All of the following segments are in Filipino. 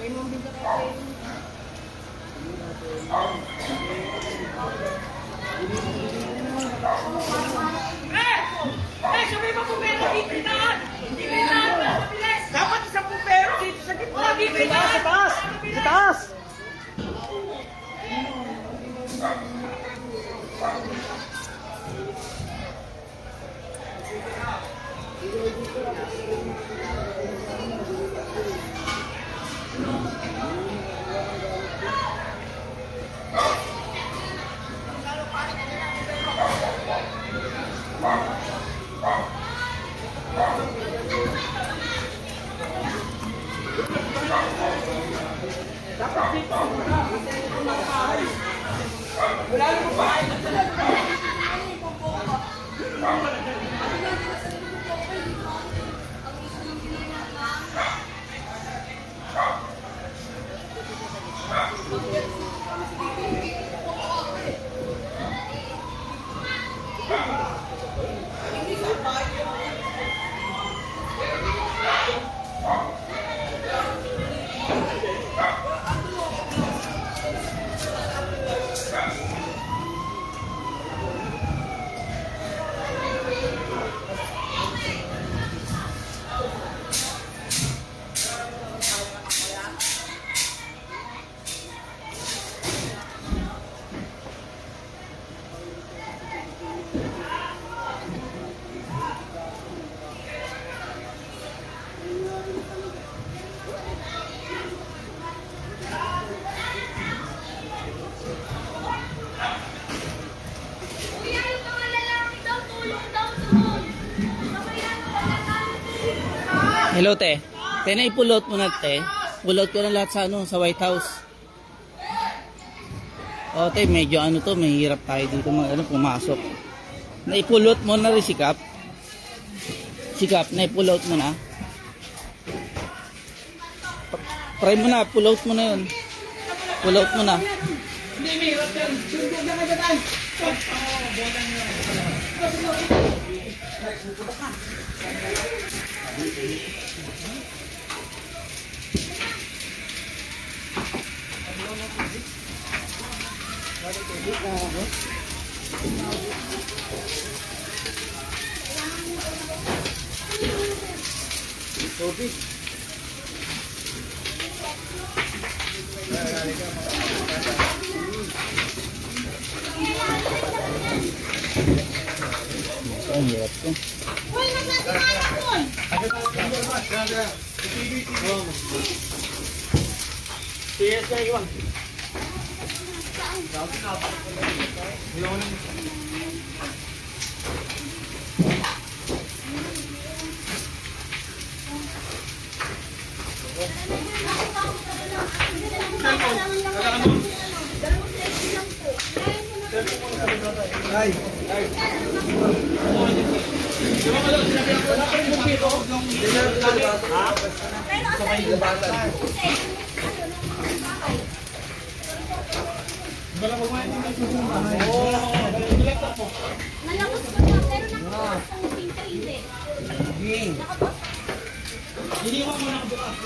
Sabi mo pumero dito na! Hindi na lang! Dapat isang pumero dito sa gitna! Sa taas! Sa taas! Dapat dito! Wala nang bahay! Hello, te. Te, naipulot mo na, te. Pulot ko na lahat sa, sa White House. O, te, medyo mahirap tayo dito pumasok. Naipulot mo na rin si Kap. Si Kap, naipulot mo na. Try mo na, pulot mo na yun. Pulot mo na. Hindi, mahirap yan. Sundog na agad. Ang hirap ko. Uy, nagsasinayang ko! Siya iwan. Malabos ko na, pero nakapos ang pinto hindi. Nakapos? Iniwan mo na ako bukas.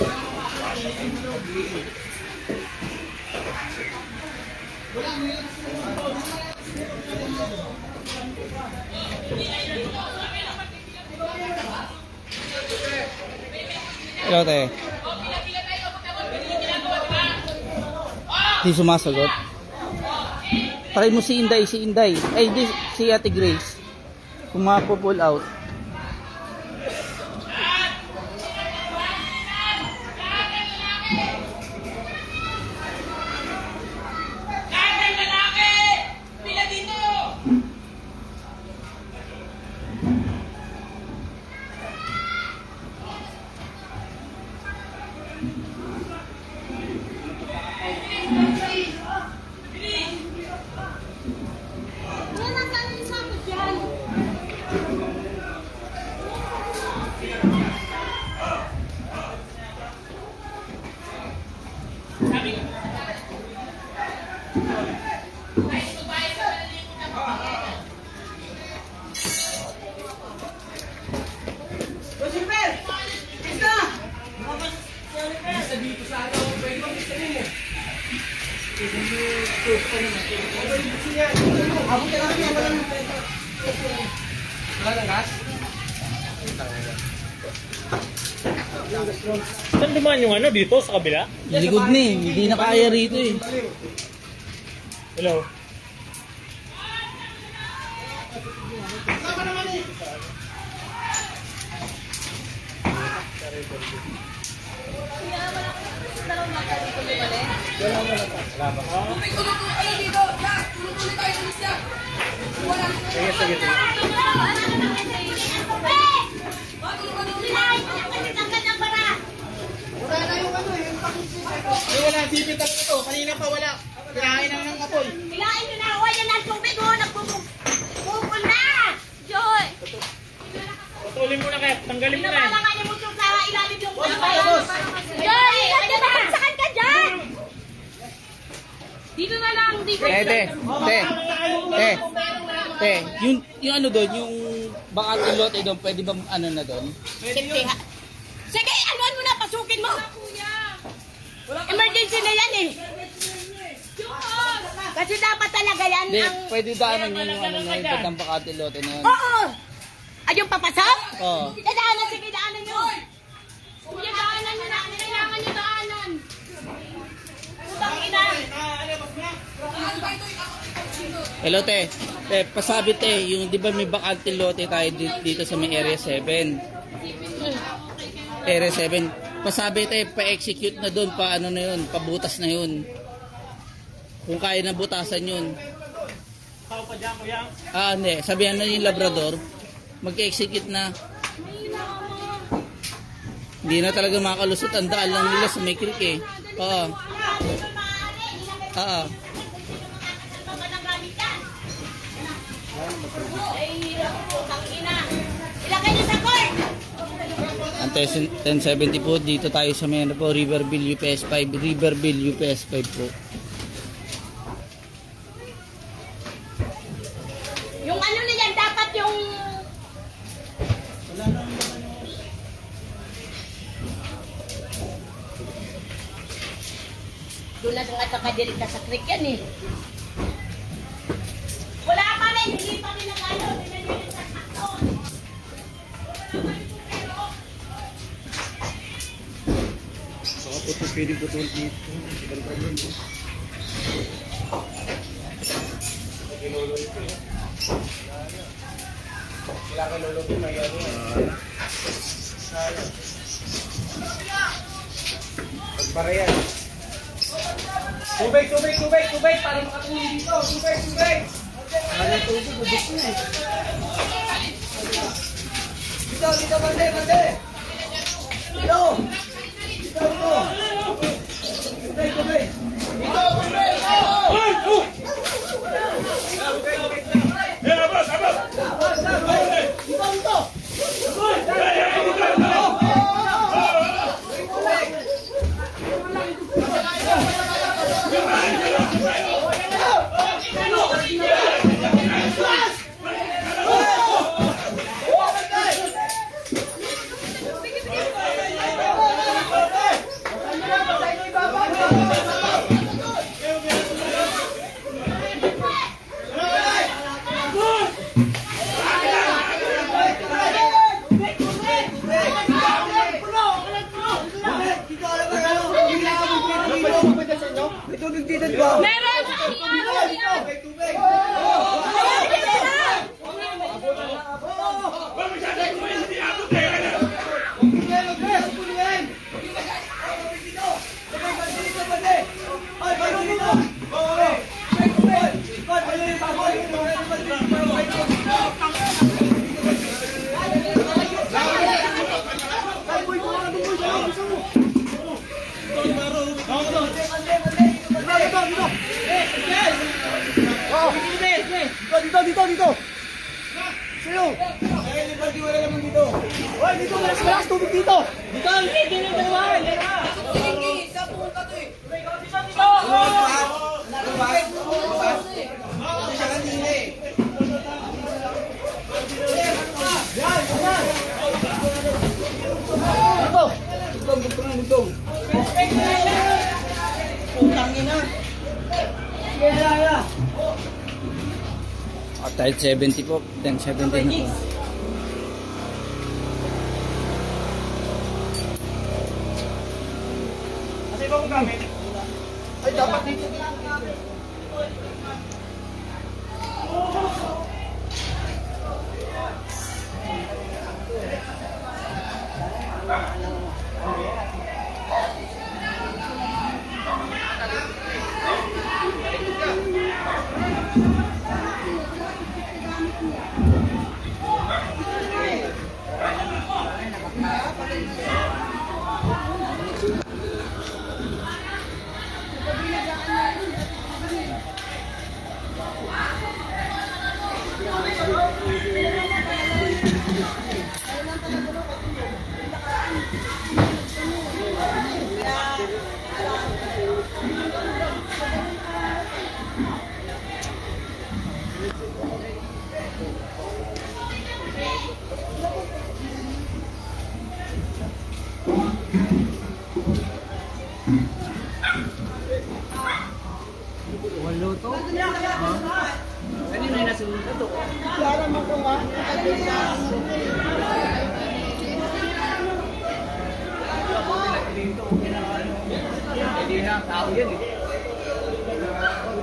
Hello, te. Di sumasagot. Try mo si Inday. Ay, di, si Ate Grace. Kung pull out. Wala na sana yung sabot dyan. Silver! Isa! Dito sa ano, Saan dumaan yung ano? Dito sa kabila? Likod na eh. Hindi na kaya rito eh. Hello? Sige, sige, sige. Wala, bibig ito. Kanina pa wala. Kinain na ng apoy. Hilain nyo na, huwag yan ang tubig, oh, nagbubukol na! Joy! Putulin mo na kaya. Tanggalin mo na yan. Pinapalangan niyo mo ito sa ilalim yung pala. Joy! Ingat ka na! Saan ka dyan? Dito na lang, dito. Te, yung ano doon, yung bakante lote doon, pwede bang ano na doon? Sige, sige, anuan mo na, pasukin mo. Emergency na yan eh. Kasi dapat talaga yan Hindi, ang... pwede daanan yun yung ano na yun, pagkang bakante lote na yun. Oo! Ay, yung papasok? Oo. Daanan, sige, daanan nyo. Sige, daanan nyo na. Kailangan nyo daanan. Putang ina. Hello te, pasabi te, yung di ba may bakante lote tayo dito sa may area 7? Area 7. Pasabi te, pa-execute na doon, pa ano na yun, pabutas na yun. Kung kaya na butasan yun. Tao pa dyan, kuya. Hindi, sabihan na yung Labrador, mag-execute na. Hindi na talaga makalusot, ang daan lang nila sa may creek eh. Oo. Oo. Ilagay niyo sa court. Ang 1070 po, dito tayo sa may ano po, Riverville UPS 5, Riverville UPS 5 po. Yung ano na yan, dapat yung... Doon na nga sa kadirik na sa creek yan eh. Wala pa rin, hindi pa rin nag-ano, dinadirik sa sakton. Baka po ito pwede putol dito. Para yan. Tubig, tubig, tubig, tubig. Para makatulong dito. Tubig, tubig. Para tubig, ubos na eh. Dito, dito, bande, bande. Dito. Dito, dito. Tubig, tubig. Dito, tubig. Meron! Dito, dito, dito. Sino? Ay, liberty wala naman dito. Hoy, dito, malakas tubig dito. Dito, dito yung dalawa. Sige, sa punta to eh. Dito, dito. Siya kanina eh. Yan, yan. Dito. Dito, dito. Putangin na. Kahit 70 po, 10-70 na po. Kasi iba kong gamit. Ay, dapat dito.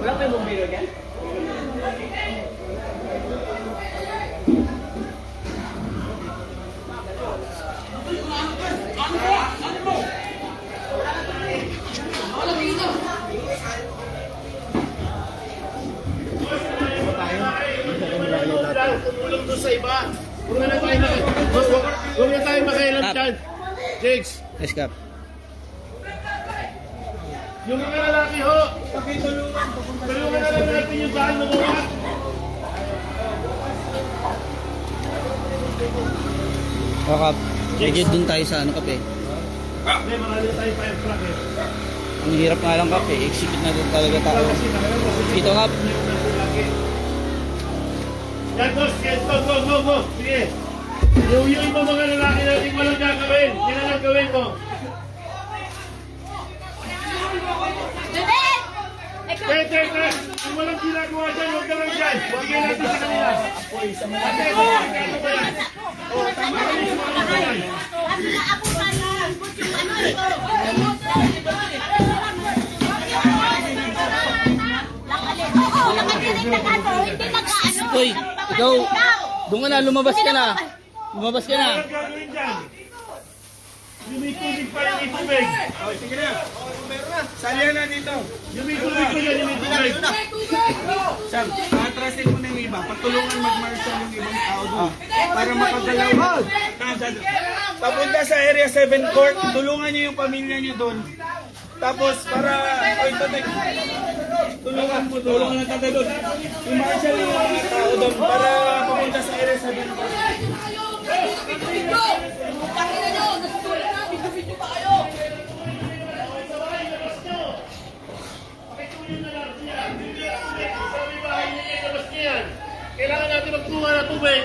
Wala pa yung bumbiro dyan? Tumulong doon sa iba. Huwag na tayo makialam dyan. Jigs, Yes, Kap. yung mga lalaki ho, tulungan na lang natin yung saan mamuha. O, Kap. Medyo dun tayo sa ano, Kap eh. Hindi, marami tayo fire truck eh. Ang hirap nga lang, Kap eh. Execute na din talaga tayo. Dito, Kap. Yan, boss. Yes, go. Sige. Yung iba mga lalaki natin walang gagawin. Yan ang gawin mo. Teka. Kung walang ginagawa dyan, huwag ka lang dyan. Bigyan natin sa kanila. Uy, ikaw. Doon ka na, lumabas ka na. Lumabas ka na. Walang gagawin dyan. Yung may tubig pa yung itubig. Sige na. Salihan na dito. Yung may tubig pa yan, yung may tubig. Sam, atrasin mo na yung iba. Patulungan mag-marshal yung ibang tao doon. Para makagalaw. Papunta sa Area 7 Court, tulungan niyo yung pamilya niyo doon. Tapos para, tulungan ng tatay doon. Yung marshal yung mga tao doon para papunta sa Area 7 Court. Kailangan natin magkuha ng tubig.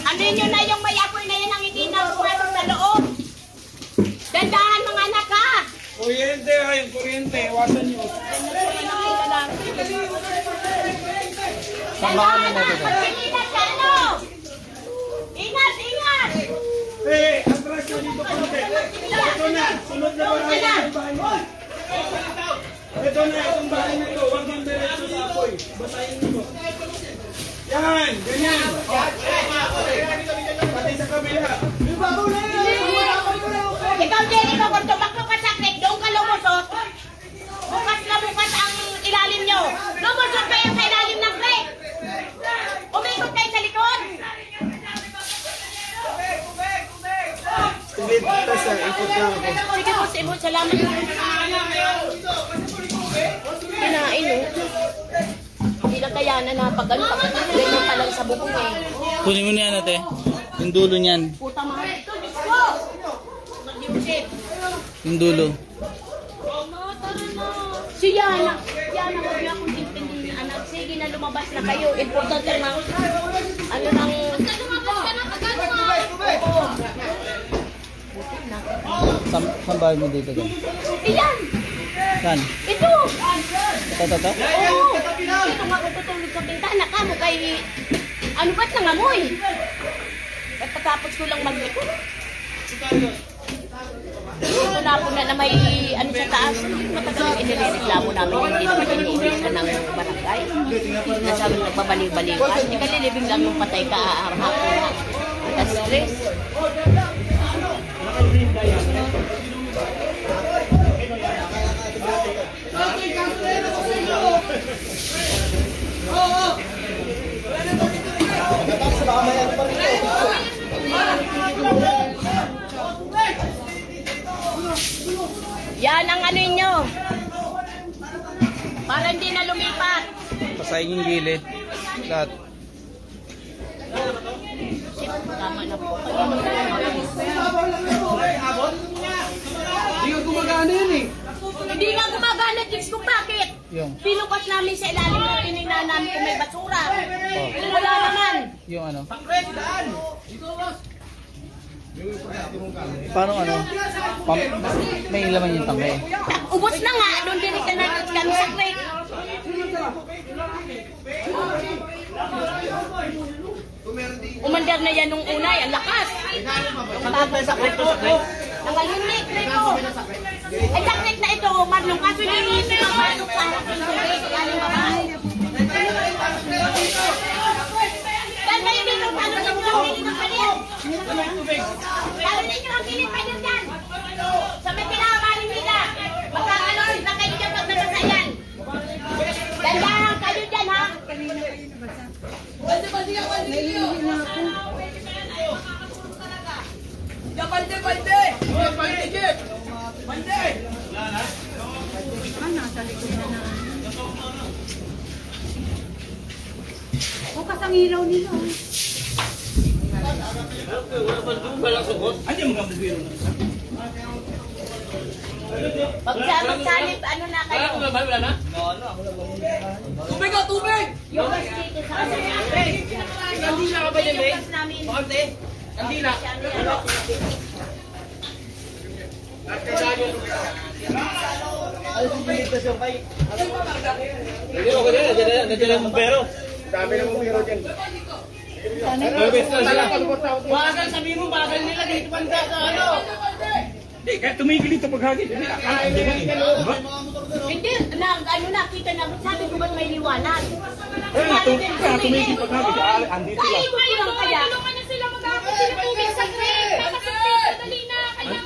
Ano nyo na yung may apoy na yan ang hindi na pumasok sa loob? Dandahan mga anak ha! Kuryente, yung kuryente, iwasan niyo. Dandahan ha! Pag-ingat ka ano? Ingat! Atras na dito konti. Ito na, sunod na bahay ng bahay mo. Ito na, itong bahay na ito. Huwag yung diretso sa apoy. Basahin mo. Yan, ganyan. Pati sa kabila. Ikaw, Jenny, kung tumakbo ka sa creek, doon ka lumusot. Bukas na bukas ang Sige po, si Ibon, salamat. Kinain, no? Hindi na kaya na pag ano, pag ganyan pa lang sa bubong eh. Kunin mo na yan, ate. Yung dulo niyan. Puta mahal ito, Diyos ko! Mag-iusip. Yung dulo. Si Yana, huwag niyo akong intindihin, anak. Sige na, lumabas na kayo. Importante na, ano nang... Lumabas ka na, agad mo! Oo. Saan bahay mo dito? Gan? Iyan! Saan? Ito! Ito? Oo! Ito nga kung tutulog sa bintana ka mo kay... Ano ba't nangamoy? At patapos ko lang maglikod. Wala po na may ano sa taas. Matagal inireklamo namin hindi naman iniinis ng barangay. Nasabi nagbabalik-balikan. Hindi ka lilibing lang yung patay ka hapon na. At stress. Yan ang ano nyo. Para hindi na lumipat. Pasayin yung gilid. Lahat. Tama na po kayo. Hindi ka gumagana yun eh. Hindi nga gumagana, Diyos kung bakit. Yung. Pinukas namin sa ilalim ng tinignan namin kung may basura. Wala naman. Yung ano? Paano ano? May laman yung tangke. Ubos na nga, doon din ka na kami sa crate. Umandar na yan nung unay, ang lakas. Tapos sa crate ko. Nangalimik, crate ko. Ay, sa crate na ito, Marlon, kaso hindi pumasok sa aling babae. Dahil kayo dito, paano sa mga hindi ng palit? Paano ninyo ang kilit pa nyo dyan? Sa may pinakamaling nila. Magkakalos na kayo dyan pag nagasayan. Dandahan kayo dyan, ha? Bukas ang ilaw nila. Magsalip, ano na kayo? Wala na? Tubig ka, tubig! Yung mas dito sa Hindi na ka ba din, yung mas namin. Bakante? Hindi na. Ay, sumilit na siya, kay. Hindi ako din. Nandiyan ang bumbero. Dami ng bumiro dyan. Bagal, sabihin mo, bagal nila dito banda sa ano. Hindi, kaya tumigil ito paghagis. Hindi, Hindi, ano nakita na, sabi ko ba't may liwanag? kaya tumigil paghagis. Andito Ay, lang. kayo lang kaya. Tulungan na sila mag-aakot sila tubig sa crate. Nakasakit, dali na.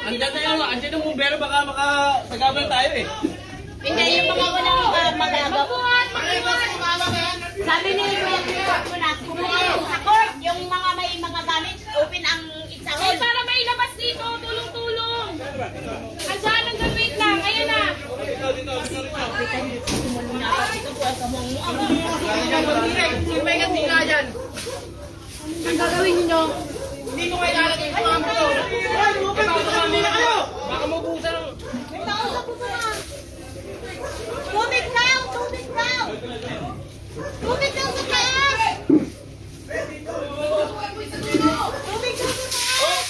Andyan na yun, andyan ang bumbero, baka makasagabal tayo eh. Hindi, yung mga walang magagaw. Magbuhat! Sabi ni Kuya ko na, kumuha sa court, yung mga may mga gamit, open ang Eh, isahol. para mailabas dito, tulong-tulong. Andiyan ang gawin lang, ayan na. Ang gagawin niyo? Hindi ko kayo lalagay sa mga mo. Ay, hindi na kayo! Baka mabuhusan ng... Tubig daw! Tubig daw! Tubig daw sa taas! Tubig daw sa taas!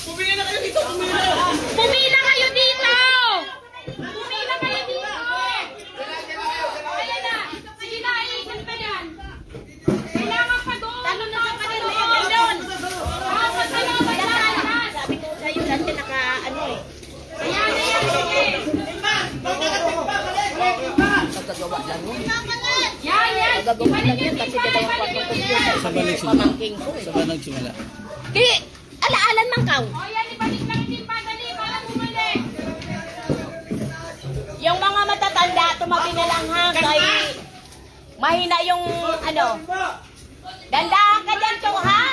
Bumili na kayo dito, bumili na! Pumila kayo dito! Pumila kayo dito! Ayan na. Sige na, iisan pa yan. Kailangan pa doon. Ano na sa kanila yan doon? Tapos sa loob, ayan. Sabi ko sa'yo, dati naka ano eh. Ayan, ayan, sige. Magagawa lang yun. Yan, yan. Magagawa lang yun kasi diba yung kwartong computer. Sa ba nagsimula? Pamangking ko eh. Sa ba nagsimula? Di, alaalan man kaw. O yan, ibalik lang din pa. Dali, para bumalik. Yung mga matatanda, tumabi na lang ha, kay mahina yung ano. Dandahan ka dyan to ha.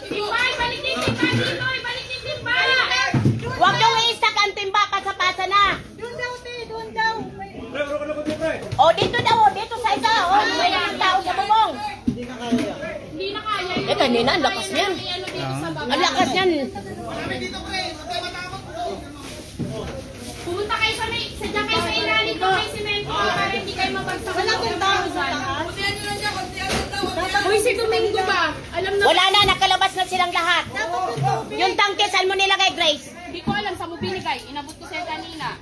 Timbay, balik din timba dito. Ibalik din timba. kanina, ang lakas niyan. Ang lakas niyan. Pumunta kayo sa dyan kayo sa ilalim ko may semento para hindi kayo mabagsak. Wala kong tao sa taas. Uy, si Domingo ba? Alam na. Wala na, nakalabas na silang lahat. Yung tangke, saan mo nilagay, Grace? Hindi ko alam sa mo binigay. Inabot ko sa'yo kanina.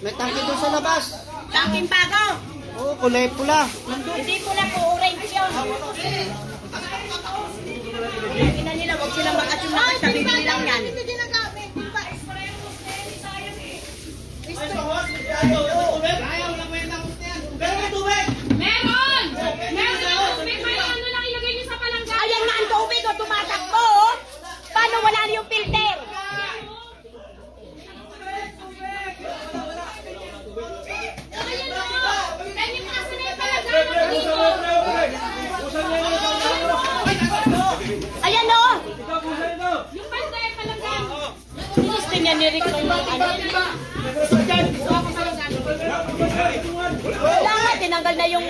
May tangke doon sa labas. Tangking bago. Oo, kulay pula. Hindi pula po, orange yun. Sabi na nila, huwag silang makatsumakit. Sabi lang yan. Meron! Meron ako tubig. May ano lang ilagay niyo sa palangga. Ayan na ang tubig, o tumatakbo, oh. Paano wala na yung filter? Ayan o. Ganyan mo kasi na yung palangga dito. Ayan, oh. Yung palangga yung palangga. Gusto niya ni Rick ng ano. Wala nga, tinanggal na yung...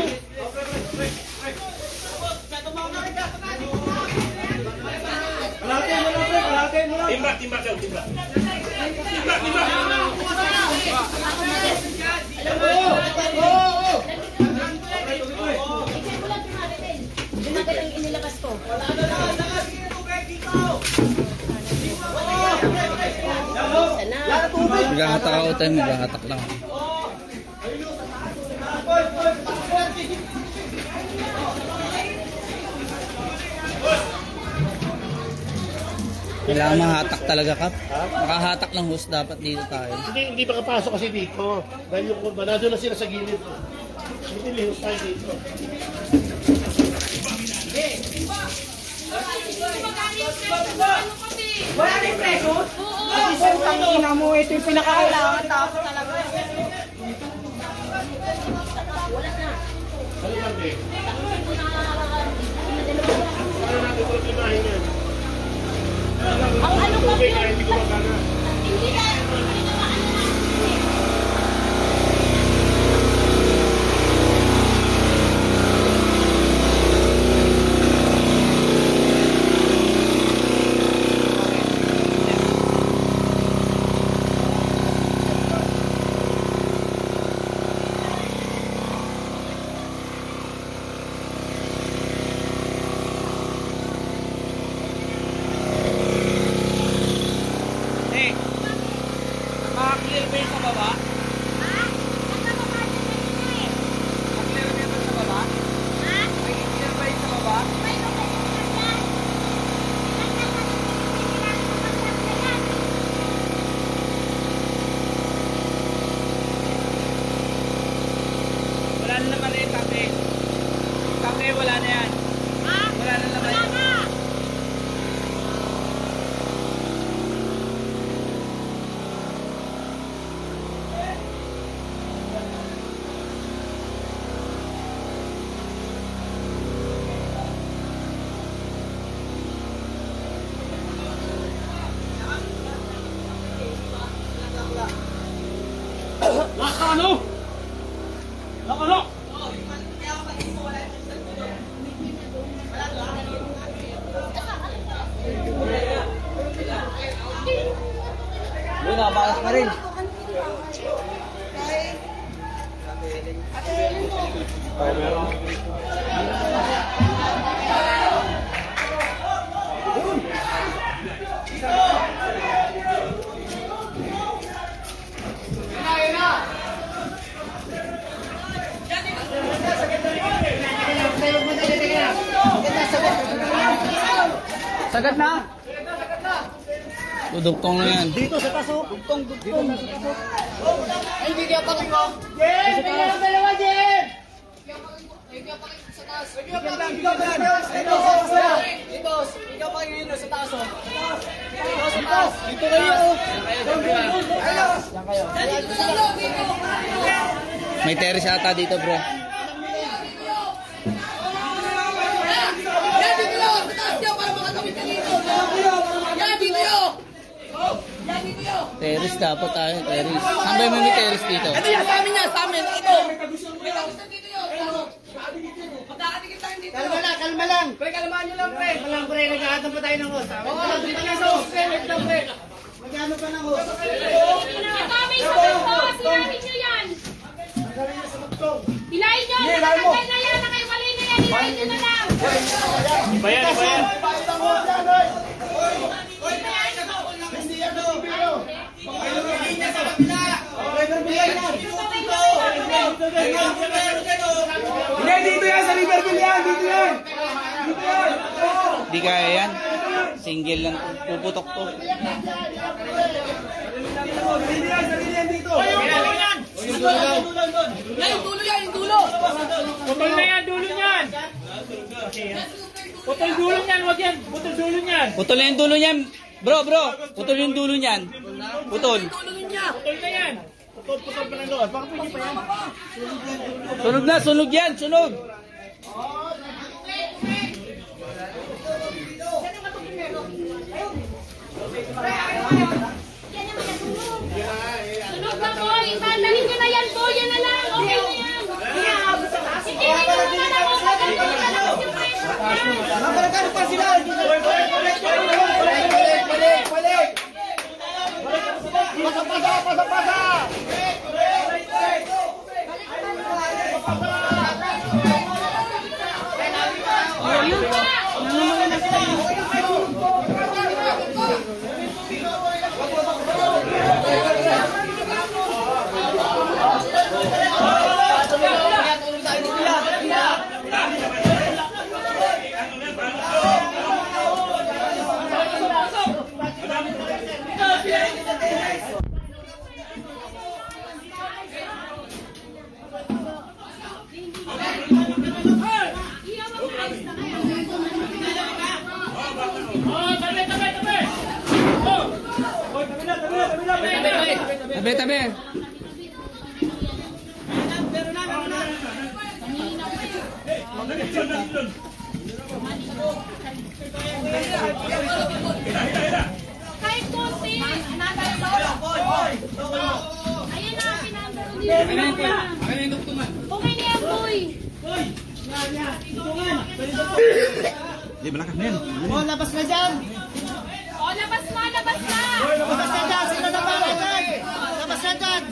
Timba, timba daw, timba. Tinanggal ang inilabas ko. Sana. Maghahatak ako tayo, maghahatak lang. Kailangan mahatak talaga, Kap. Makahatak lang host dapat dito tayo. Hindi makapasok kasi dito. Dahil yung kurba, nandun na sila sa gilid. Hindi lihos tayo dito. Wala na yung preso? Isang tangina mo, ito yung pinakakailangan. Tapos talaga. Ano lang din? Ano natin ito timahin yan? Ang ano ko Tubig kaya hindi gumagana. hindi na ano na. Makaklear ba yung sa baba? Makaklear ba yung sa baba? May clear ba yung sa baba? Wala na naman rin, tate. Tate, wala na yan. Wala na naman yan. Nakano? Nakano? Yun, nakabakas pa rin. Sagad na. Dudugtong na yan. Dito sa taso. Dugtong. Dito sa taso. Ay, hindi kaya pakit mo. May terrace ata dito, bro. Terrace dapat tayo, terrace. Saan ba may terrace dito? Ito yan, sa amin yan, sa amin. Ito. May kagusto dito yun. Magkakadikit tayo Kalma lang. Pre, kalmahan nyo lang, pre. Kalma lang, pre. Naghahatang pa tayo ng host. Oo, dito na sa host, pre. Wait lang, pre. Magkano pa ng host? Ito, may sabang po. Sinabi nyo yan. Hilahin nyo. Nakatanggal na yan. Nakaiwalay na yan. Hilahin nyo na lang. Iba yan, iba yan. Hindi, dito yan. Sa Riverville yan. Dito yan. Dito yan. Di kaya yan. Single lang. Puputok to. Sarili yan. Sarili yan dito. Putol na yan, dulo niyan. Putol dulo niyan, wag yan. Putol dulo niyan. Putol na yung dulo niyan. Bro. Putol yung dulo niyan. Putol. Putol na yan. Putol pa ng loob. Baka pwede pa yan. Sunog na. Sunog yan. Sunog. Sunog na po. Ipandahin nyo na yan po. Yan na lang. Okay na yan. Sige, hindi mo naman ako. Pagkakas yung pressure niya. Makalagano pa sila. Balik. Pasa. Tabi. Kahit konti. Ayan na, pinandaro nila. Okay na yan, boy. Oh, labas na dyan. O, labas na. Labas na dyan. Sino na ba? Labas na dyan.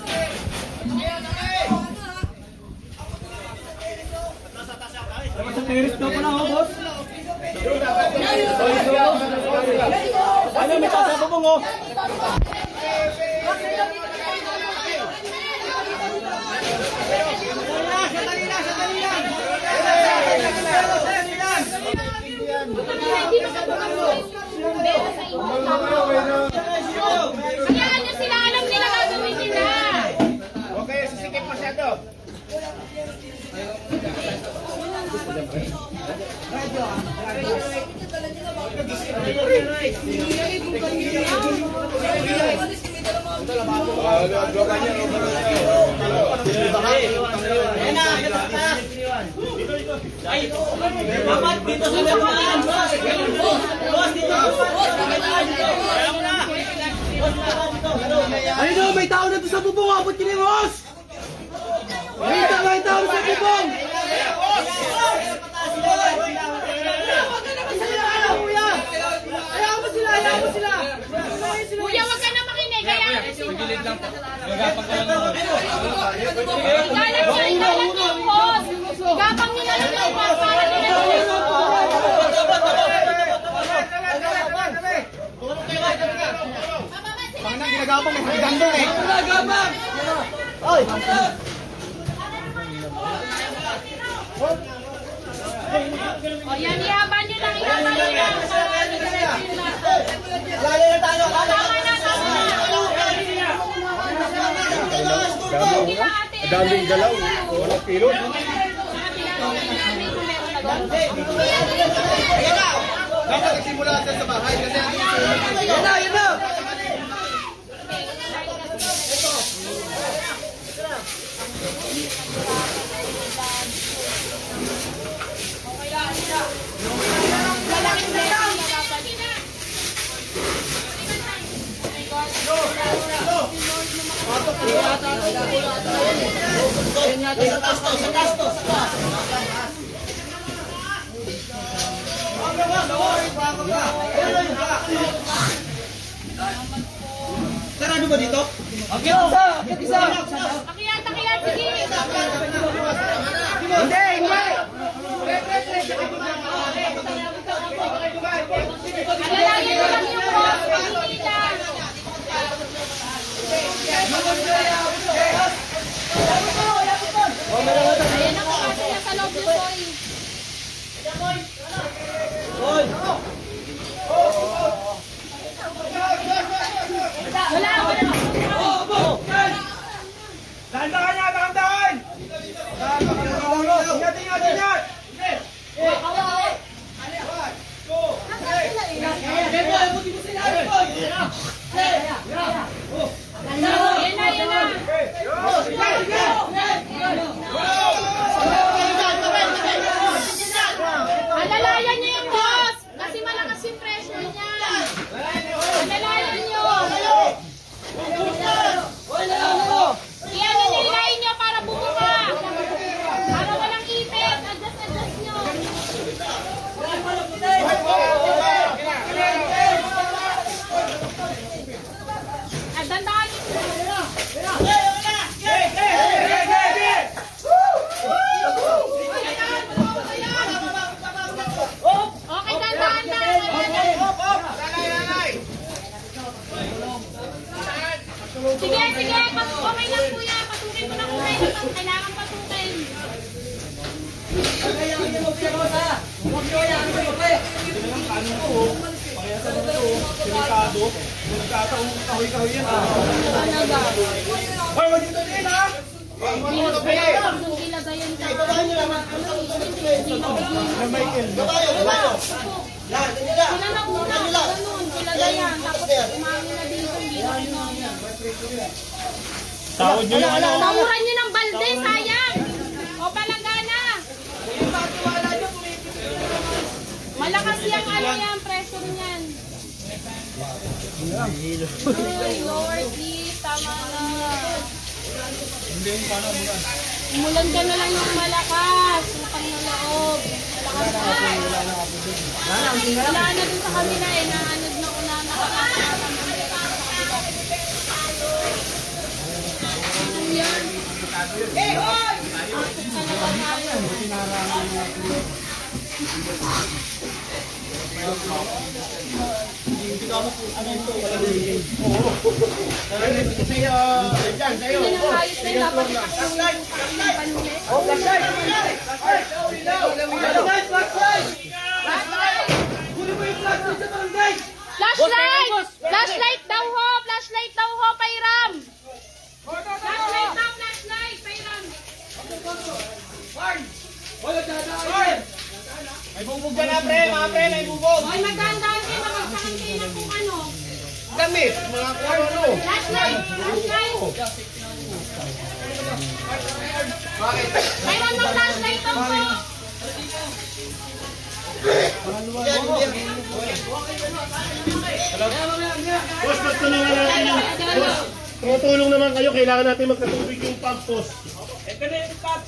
Terrace daw pala, boss. Ano, may tasa pa pong, Sandali lang. Hindi mo kapag bera sa inyo. Hayaan nyo sila. Alam nila gagawin nila. Okay, sisikip masyado. Ayun, may tao na to sa bubong. Abot kini, boss. May tao sa bubong. Ayaw mo sila. Kuya, wag ka na makinig. Hayaan nyo sila. Igalang yung host. Igapang nila lang yung host. Para nila Panganang ginagapang, may hagdan doon eh. Ginagapang! Oy! O yan, ihaban nyo lang. Lalo na tayo! Tama na. Daming galaw. Wala pilot. Ayan na! Dapat nagsimula sa bahay kasi Ayan na! Sarado ba dito? Akyat isa! Akyat, sige. Hindi! Alalayan mo lang yung boss, pag-hindi Ayan ang kapatid niya sa loob ng boy. Dahan-dahan! Ingat! Yan na. Alalayan niyo yung boss. Kasi malakas yung pressure niya. Alalayan niyo. Iyan niyo yung line niyo para bumuka. Para walang ipit. Adjust niyo. Dandahan niyo. Okay, dandahan na. Sige. Okay lang kuya. Patukin ko na kuya. Kailangan patukin. Ilagayan ka. Sila na una. Ganun. Ilagayan. Tapos umangin na dito. Hindi na kinaya. Tawad nyo yung ano. Tawuran nyo ng balde. Sayang. O palanggana. Malakas yung ano yan. Pressure niyan. Uy, lower please. Tama na. Umulan ka na lang yung malakas. Utang na loob. Wala na dun sa kamila eh. Naanod na una. Flashlight daw ho! Flashlight daw ho, Pairam! Flashlight daw, flashlight, Pairam! May bubog ka na, pre! Mga pre, may bubog! Hoy, magandaan kayo, magkakaroon kayo ng kung ano. Damit! Mga ano! Flashlight! Flashlight! Mayroon ng flashlight daw po! Boss, magtulungan natin yung... Boss, tumutulong naman kayo. Kailangan natin magkatubig yung pump, boss. Ito na yung pop!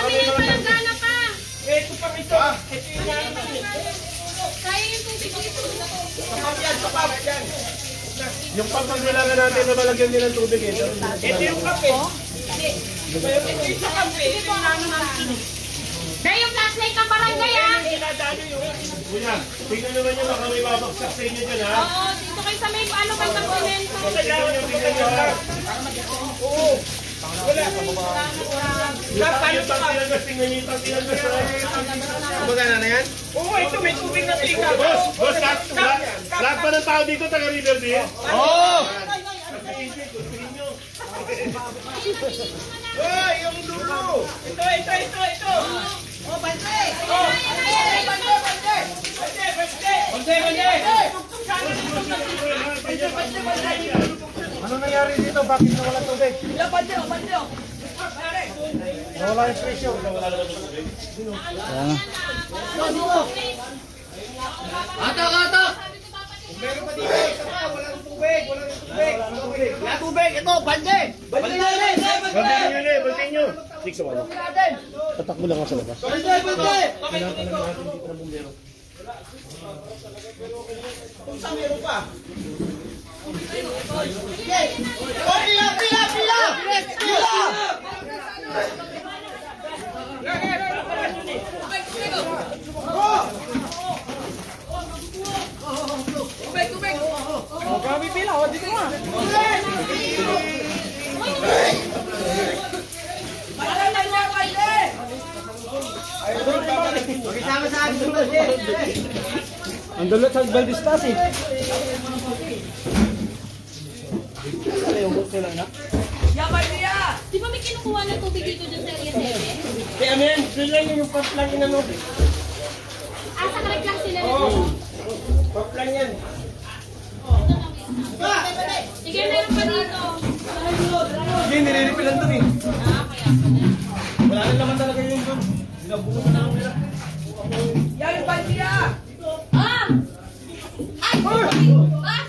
Minit pa lang gana pa! Ito pa ito! Ito yung Kaya yung tubig dito. Yung pump ang kailangan natin na malagyan din ng tubig. Ito yung kape! Ito yung sa kape! Ito yung ano natin! Kaya yung flashlight ng barangay ah! Kuya, tingnan naman nyo baka may babaksak sa inyo dyan, ha? Oo, dito kayo sa may ano bang komento. Tingnan nyo, ha? Paano Yung tangkilagas, tingnan nyo yung tangkilagas, ha? Magana na yan? Oo, ito may tubig na tika! Boss, lahat pa ng tao dito, taga Riverdale? Oo! Hoy, yung dulo! Ito! Oh, bante! Ano nangyari dito? Bakit nawala tubig? Wala yung presyo. Kaya nga. Meron pa dito, isa pa, walang tubig. Wala tubig, ito, balde. Balde natin. Baltin nyo na, baltin nyo. Six o ano? Tatakbo lang ako sa labas. Balde. Kung saan meron pa? Okay. Oh, pila! Kami pila, o dito nga. Makisama sa akin sa balde. Ang dulot sa Valdistas eh. Di ba may kinukuha ng tubig dito dyan sa area 7? Kaya men, doon lang yung pop-lang inano. Ah, sa correct lang sila. Pop-lang yan. Sige, meron pa dito. Hindi, nililipilan doon eh. Ah, kaya pala. Wala na naman talaga yun doon. Sinabukan na lang nila. Ah! Ay! Bas!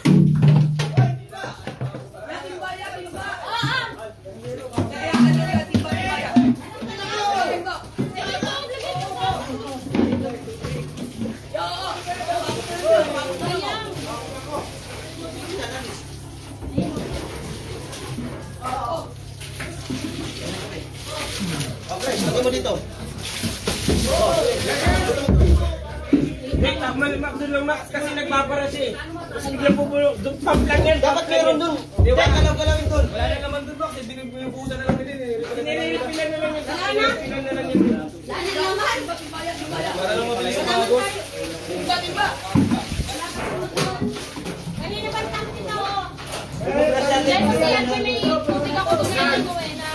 Okay, lagay mo dito. Wait, Max doon lang Max kasi nagbabara siya eh. Kasi biglang pupulong. Doon pop-lang yan. Dapat meron dun. Diyan, galawin dun. Wala na naman doon Max. Binubuhusan na lang din eh. Nililipilan na lang yun. Nililipilan na lang yun. Lalo naman! Para lang mabilis ang agos. Kanina ba ang dito? Dahil kasi yan may tubig ako tumihan ko eh na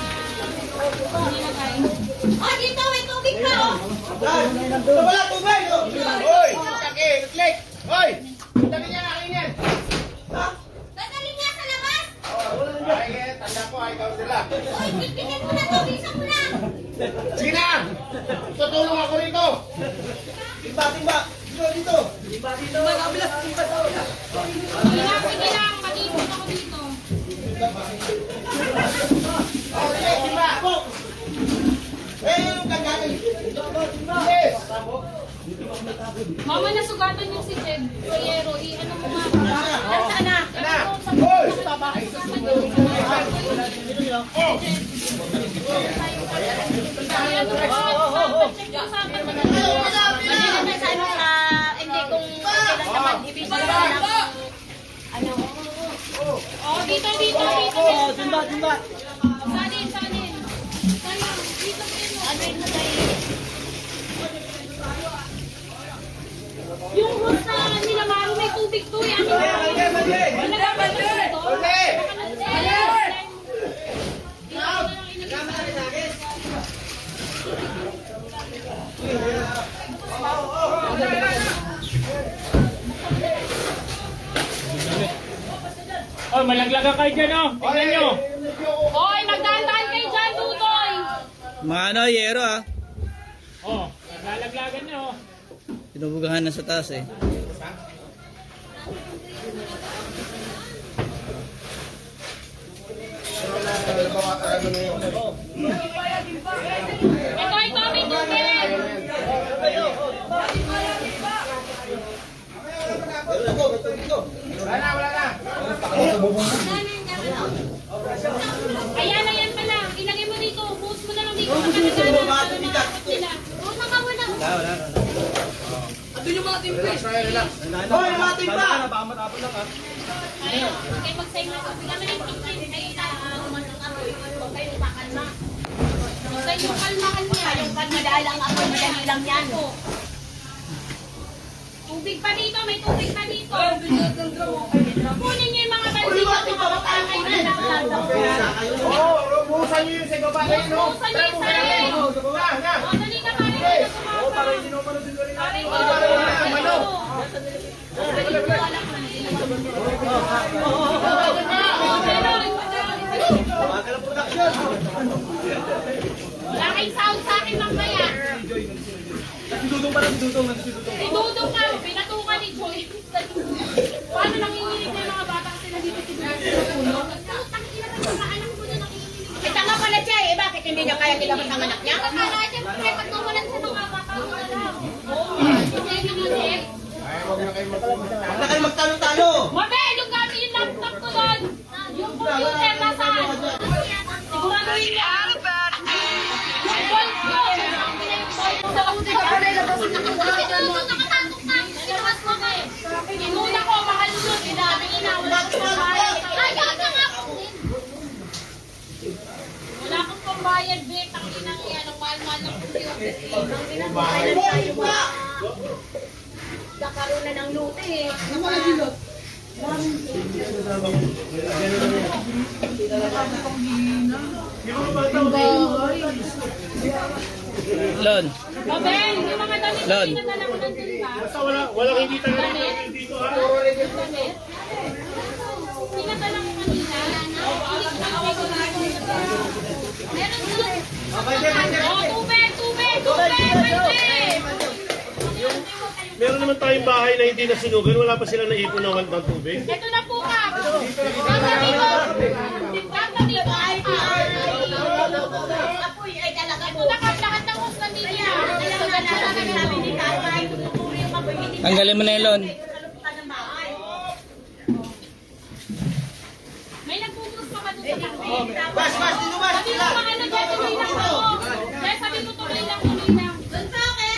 kanina tayo. Oh, dito may tubig pa oh! Ito wala tubig. Hoy, taki, click. Hoy, dali niya akin yan. Dadalhin niya sa labas! Ay, tanda ko, ay ikaw sila. Uy, bitbitin mo na to, bisa mo na! Sige na! Tutulong ako rito! Timba! Dito! Sige lang, mag-iipon ako dito. Okay, timba! Eh, yung kagaling! Yes! Mama, nasugatan yung si Jeb. Sayero, ano mo nga? Nasaan na? Hoy! Hindi kung kailan naman ibig sabihin ng ano. Oh, dito. Oh, timba. Salin. Sayang, dito. Ano yung nagay? Yung host na nila Maro, may tubig to eh. Ano ba? Oh, malaglaga kayo dyan oh. Tingnan nyo. Hoy, magdaan kayo dyan, Tutoy! Mga ano, yero ah. Oh, naglalaglagan nyo oh. Pinubugahan na sa taas eh. Ito, may tubig! Wala na! Ayan na yan pala. Ilagay mo dito. Post mo na lang dito. Nakakasana nila. Oh, nakawala. Hoy, natin pa! Ayun. Okay, mag-sign na. Bigyan mo na yung picture. Ay, umasok ako. Huwag kayong pakalma. Mag-sign yung kalmahan niya. Yung madala lang ako, madali lang yan. Tubig pa dito. May tubig pa dito. Kunin niyo yung mga balde dito. Mga patay na lang. Buhusan nyo yung sa baba na yun, no? Buhusan niyo yung sarili. Sa baba, na! O, dali ka pare. Para hindi mo pa Wala Pakisound sa akin mamaya. Dudong pa lang, dudong. Idudong ka, pinatukan ni Joy. Paano nanginginig na yung mga bata kasi nandito si Joy sa puno? Alam ko na nanginginig. Eh, tanga pala siya eh. Bakit hindi niya kaya kilabas ang anak niya? Akala niya, kaya pag nawalan sa mga bata, wala lang. Hindi niya nga, Huwag na kayo magtalo-talo. Mabel, yung gamit yung laptop ko doon. Yung computer, nasaan? Siguraduhin niya. Yung phone ko. Nakatatok na. Sinuwas mo ba eh? Inuna ko, mahal yun. Inawala ko sa bayad. Ayaw na nga ako din. Wala akong pambayad, Bek. Ang inang yan. Ang mahal-mahal ng computer. Nakaroon na ng lute eh. Lon, Mabel, yung mga damit na Lon. pinadala ko nandun ba? Basta walang hindi talaga dito ha. Damit? Pinadala ko kanina. Meron doon. Oh, tubig! Meron naman tayong bahay na hindi nasunugan, wala pa sila naipon ng tubig. Ito na po ka. Kanta dito. Apoy ay talaga Ito na ka, lahat ng host na niya. Alam na namin sabi ni Tatay, tuturo yung apoy. Hindi tanggalin mo na yun, Lon. kaluputan ng bahay. May nagpupunos pa ka doon sa tabi. Bas, dito bas. Sabi mo mga ano dyan, tuloy lang ako. Dahil sabi mo tuloy lang. Doon sa akin.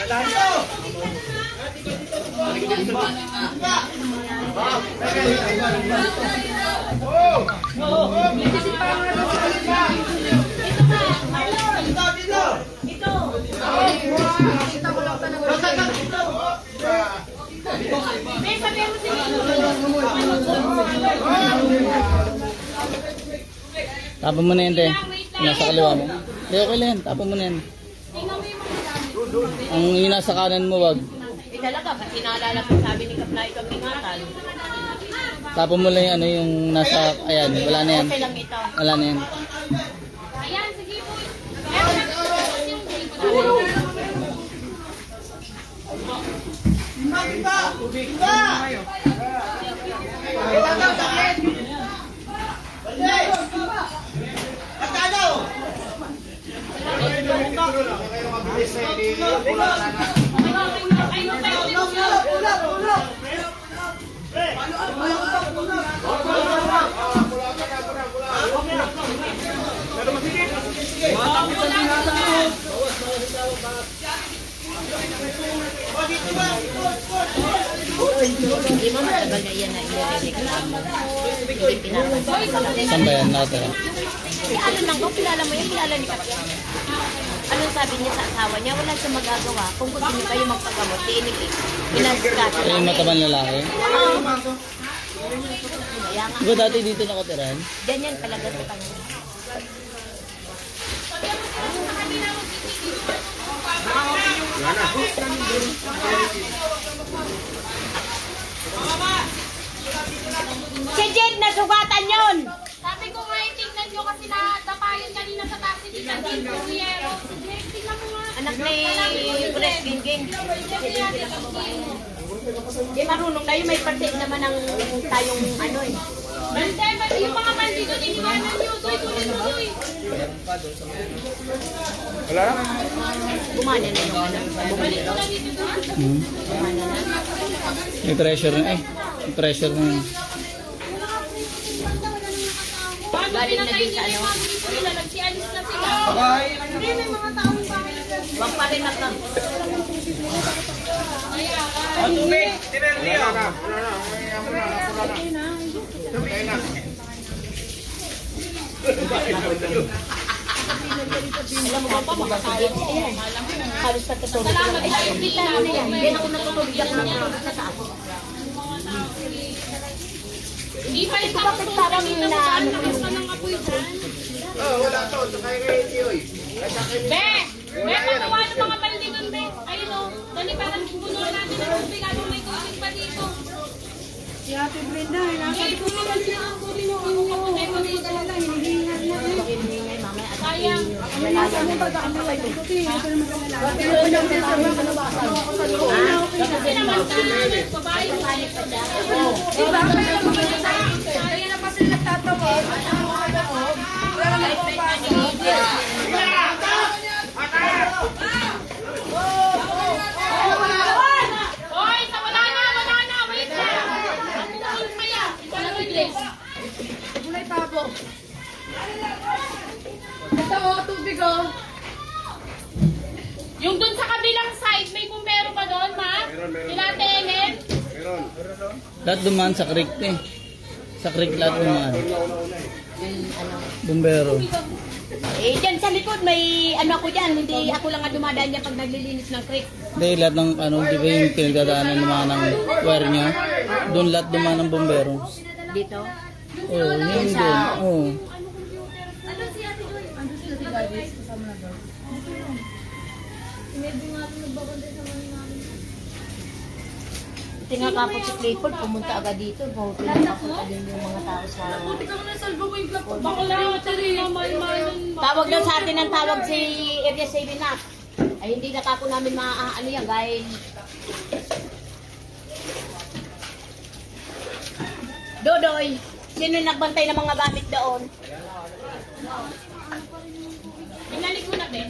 Dito. May sabi mo si Tapon mo na yan, te. Nasa kaliwa mo. Hindi, okay lang yan. Tapon mo na yan. tingnan mo yung mga gamit. Ang yung nasa kanan mo, wag. Eh talaga, kasi naalala ko sabi ni Kaplay kang ingatan. Tapon mo lang yung ano yung nasa, ayan, wala na yan. Okay lang ito. Wala na yan. Ayan, sige po. Meron na po yung gripo Hindi mo matagal na yan na inireklamo. Hindi pinapagod. Saan ba yan natin? Si ano lang ko, kilala mo yan, kilala ni Kaplay. Anong sabi niya sa asawa niya? Wala siyang magagawa. Kung gusto niyo kayo magpagamot, inasikaso Ay, yung matabang lalaki. Oo. Kaya nga, Di ba dati dito nakatiran? ganyan talaga sa kanya. Si Jed, nasugatan yun! Sabi ko nga, tingnan nyo kasi natapayan kanina sa taxi ni Nadine Puyero. Sige, tingnan mo nga. Anak ni Pres Gingging. Di marunong tayo, may parte naman ng tayong ano eh. Bante, yung mga bandito, iniwanan nyo. Doy, kunin mo, Doy. Gumana na yung ano. Balik ko na dito, Doy. Gumana na. May pressure na eh. May pressure na yun. Paano Galing na pinatay din sa nila yung ano? mga dito nila? Nagsialis na sila. Hindi, may mga taong bahay na dyan. Wag pa rin nakang. Alam mo ba pa, makasayang siya yan. Halos sa katulog. Salamat sa iyo, Kita na yan. Yan ako natutulog ako ng tulog sa taas. Hindi pa rin Bakit parang na ano ko Lakas yun? ka ng apoy dyan. Wala to. Sakay kayo ito eh. Be! Be, pakuha ng mga balde doon, Be. Ayun o. Dali parang puno natin ng tubig. Ano may tubig pa dito? Si Ate Brenda, nasa tubig kasi ang tubig mo. Ako kapatay mo dito. Hinihingal na. Hinihingal mamaya. Sayang. Kasi naman, babae yung panik pa siya. Diba? Kaya na pa sila nagtatawa. Wala na po pa. Hoy, wala na. Wait lang. Kaya, ikaw na biglis. Gulay tabo. Ito o, tubig o. Yung dun sa kabilang side, may bumbero pa doon, ma? Sila Tenen? Lahat dumaan sa creek eh. Sa creek lahat dumaan. Bumbero. Eh, dyan sa likod, may ano ako dyan. Hindi ako lang ang dumadaan dyan pag naglilinis ng creek. Hindi, lahat ng ano, di ba yung pinagdadaanan ng mga ng wire niya? Doon lahat dumaan ng bumbero. Dito. Oo, yun doon. Oo. Tinakapot si Clifford, pumunta agad dito. Pinakapunta din yung mga tao sa... Bakla, Tawag daw sa atin ang tawag si Area 7 na. Ay hindi na kako namin maaano yan, guys. Dodoy, sino yung nagbantay ng mga gamit doon? Binalik mo na, Ben.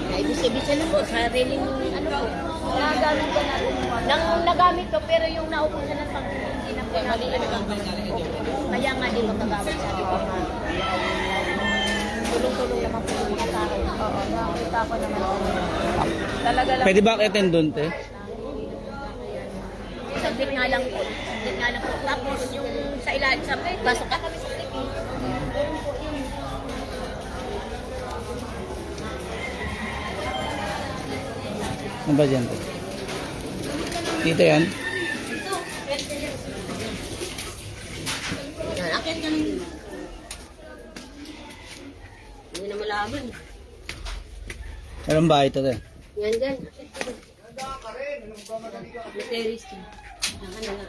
Ay, bisa-bisa na po, sariling ano po. Nagamit ko na. Nagamit ko, pero yung naupusan ng pang hindi na po namin. Kaya nga di magagamit sabi ko nga. Tulong-tulong naman po yung mga tao. Oo, nakakita ko naman. Talaga lang. Pwede ba akitin doon, te? Saglit nga lang po. Saglit nga lang po. Tapos yung sa ilalim, sa pasok ka kami sa TV. Ano ba dyan, te? Dito yan? Akin ka lang. Hindi na malaman. Anong bahay ito, te? Yan dyan. Materis ka. Ano nga.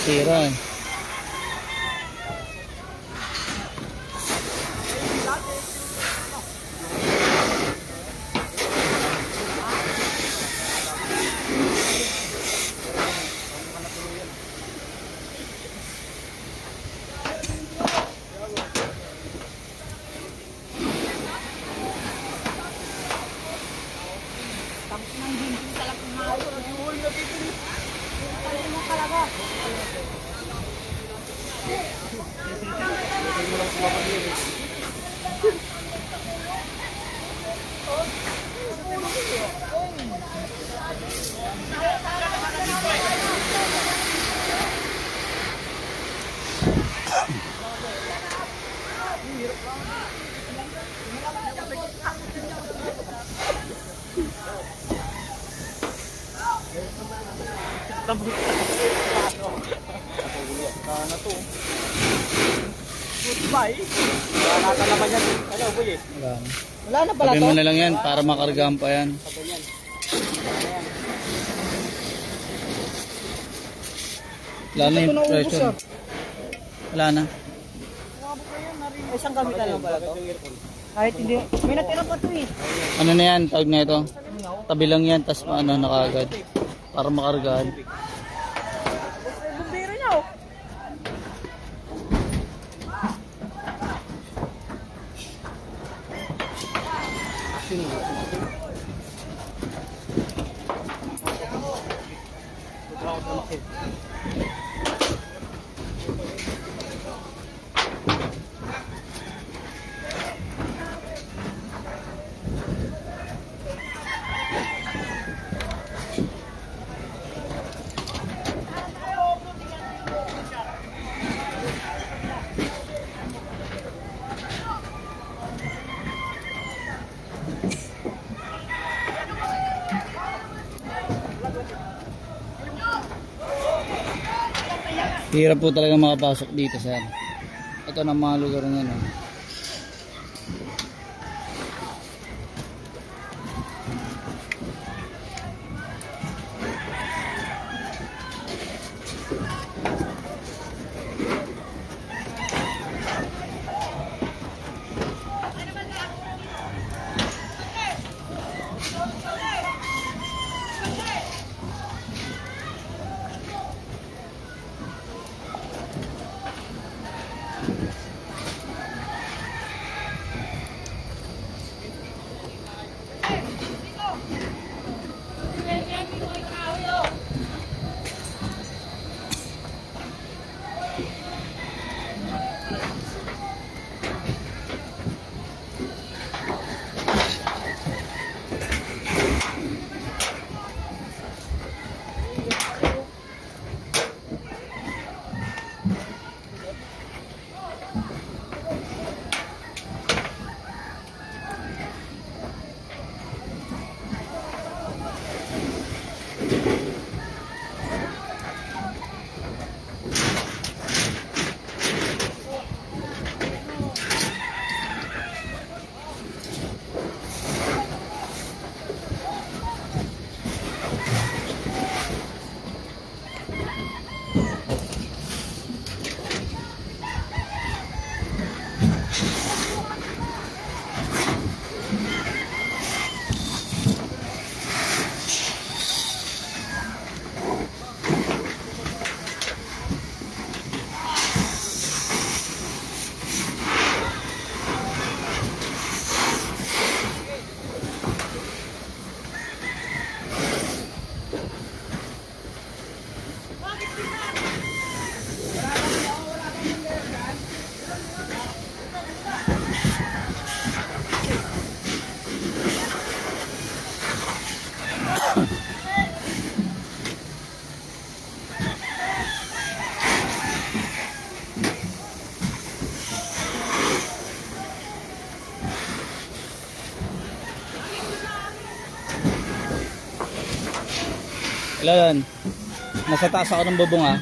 nasira eh. Wala na. Wala na pala Sabi to. mo na lang yan para makargahan pa yan. Wala na yung pressure. Wala na. Ay, isang gamitan lang pala to. Kahit hindi. May natira pa to eh. Ano na yan? Tawag na ito. Tabi lang yan, tas ano na kaagad. Para makargahan. Bumbero na oh. Hirap po talaga makapasok dito, sir. Ito na mga lugar na yan. Ilan? Nasa taas ako ng bubong ah.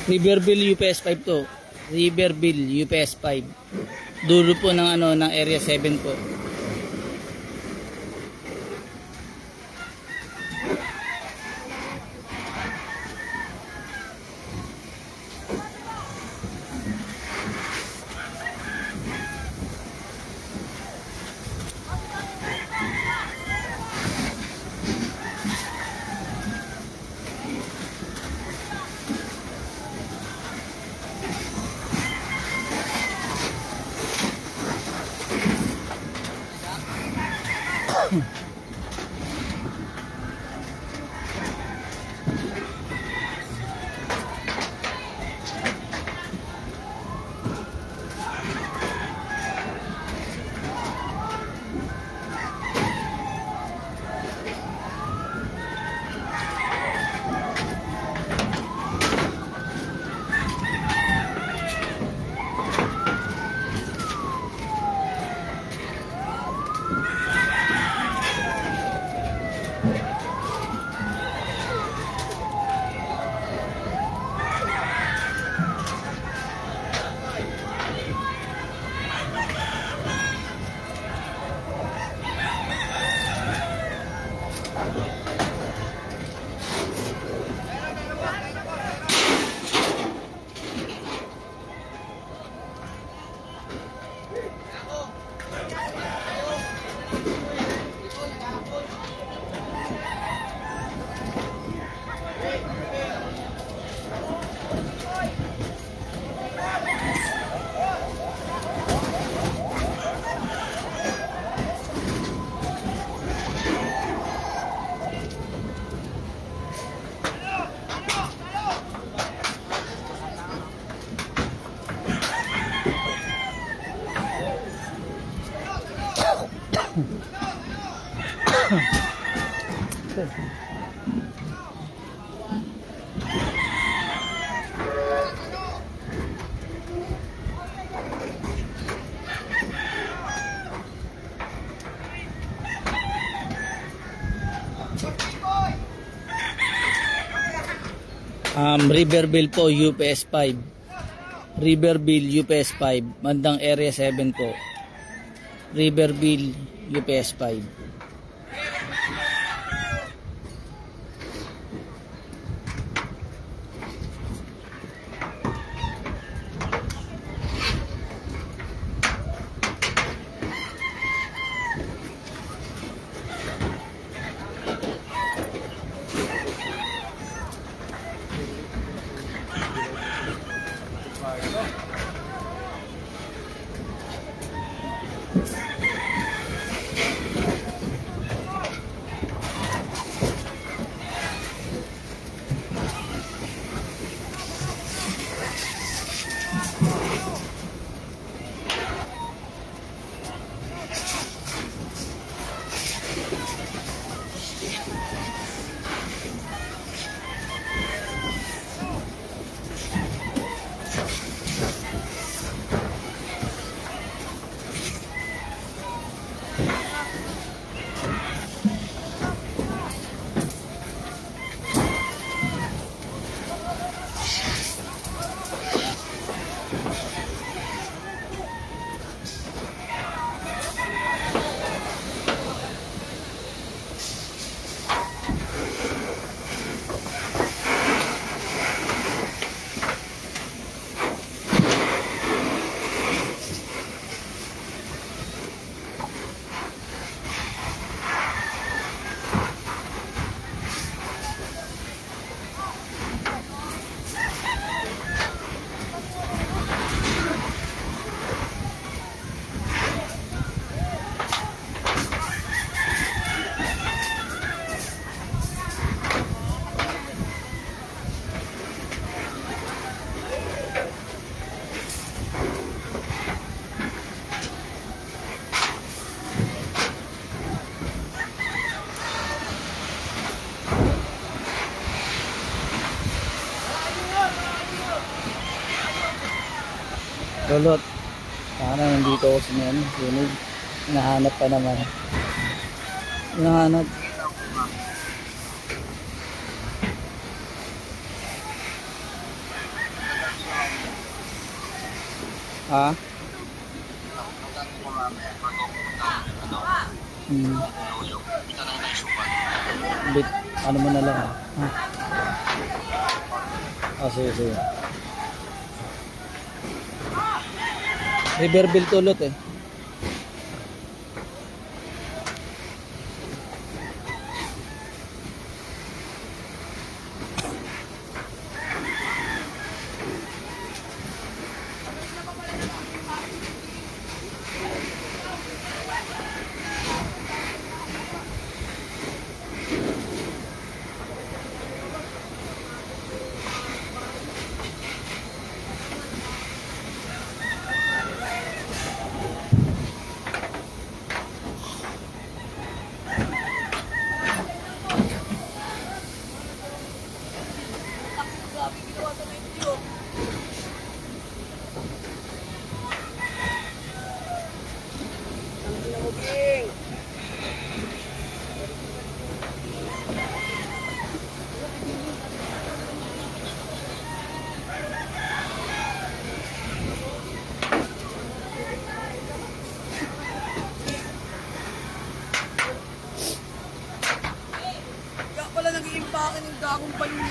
Riverville UPS 5 to. Riverville UPS 5. Dulo po ng ano ng area 7 po. Riverville po UPS 5. Riverville UPS 5, bandang area 7 po. Riverville UPS 5. Lulot. Sana nandito ako sa mga sunog. Hinahanap pa naman. Hinahanap. Ha? Hmm. Bit, ano mo na lang ha? Sige, sige. Riverville tulot eh. Kaya pala nag-iimpake ng gagong panyo.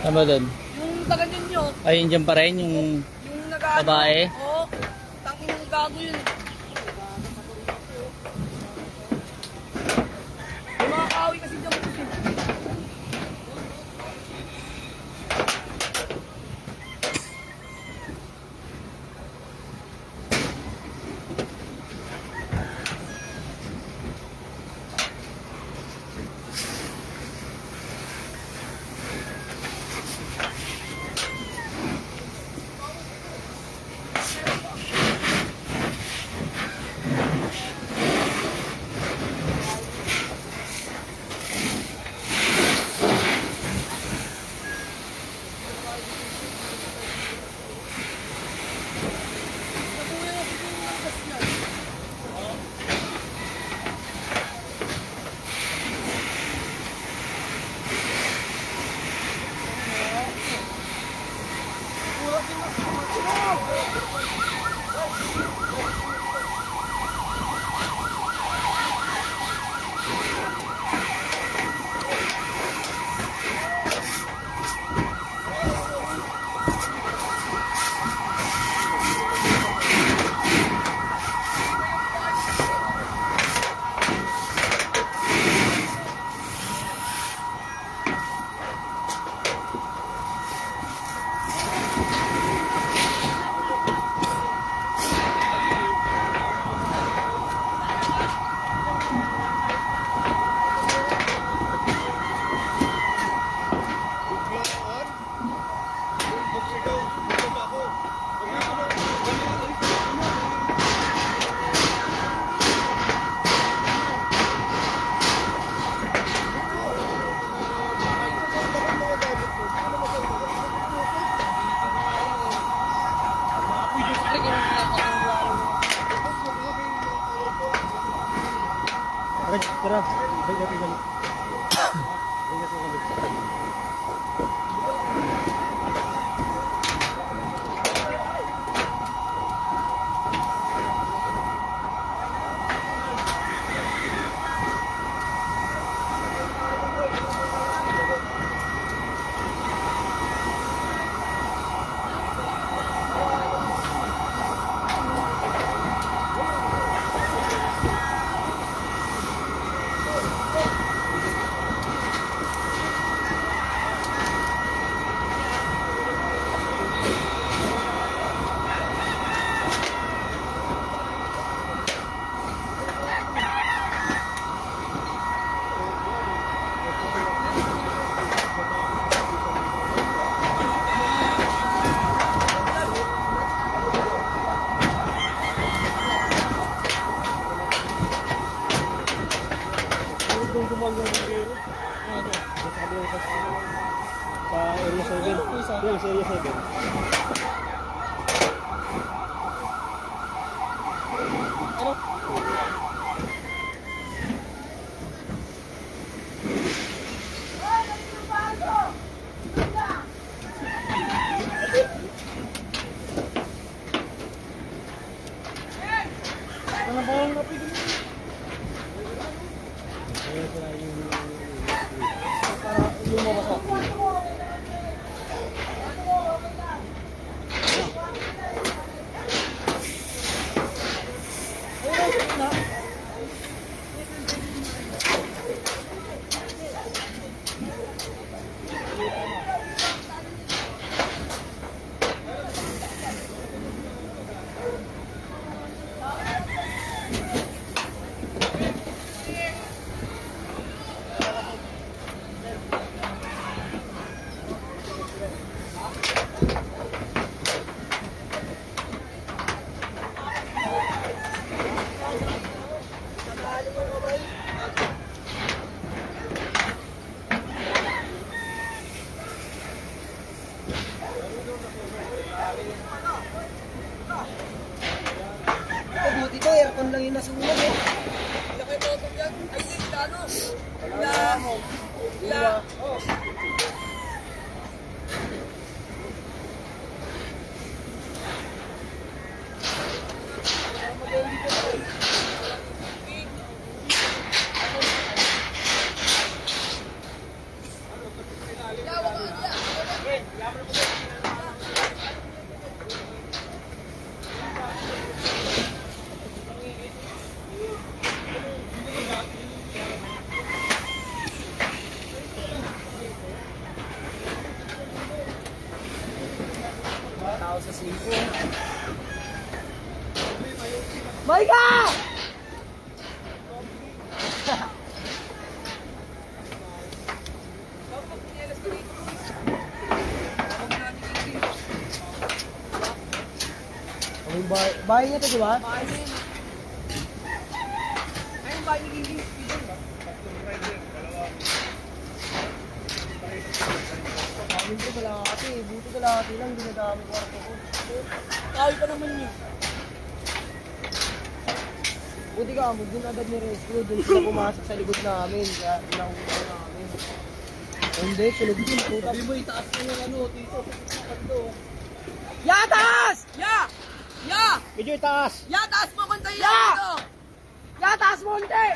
Tama doon. Yung taga nyo, Ay, yun pa rin yung yung nag-ano. babae. Oo, tangin ng gago yun. Yung mga kawi kasi dyan. Buti to, aircon lang yung nasulat eh. Tao sa singko. Maika! Bahay niya to, di ba? Bahay niya. Ayun, bahay ni Gigi. Kami ko kalahati, buti kalahati lang, dinadami kwarto ko. Kaya pa naman yun. Buti ka, doon agad ni rescue, doon sila pumasok sa likod namin, kaya inauna namin. Hindi, tulog din, puta. Sabi mo, itaas mo yung ano, dito, sa kanto. Ya, taas! Ya! Ya! Medyo itaas. Ya, taas mo konti! Ya! Ya, taas mo konti!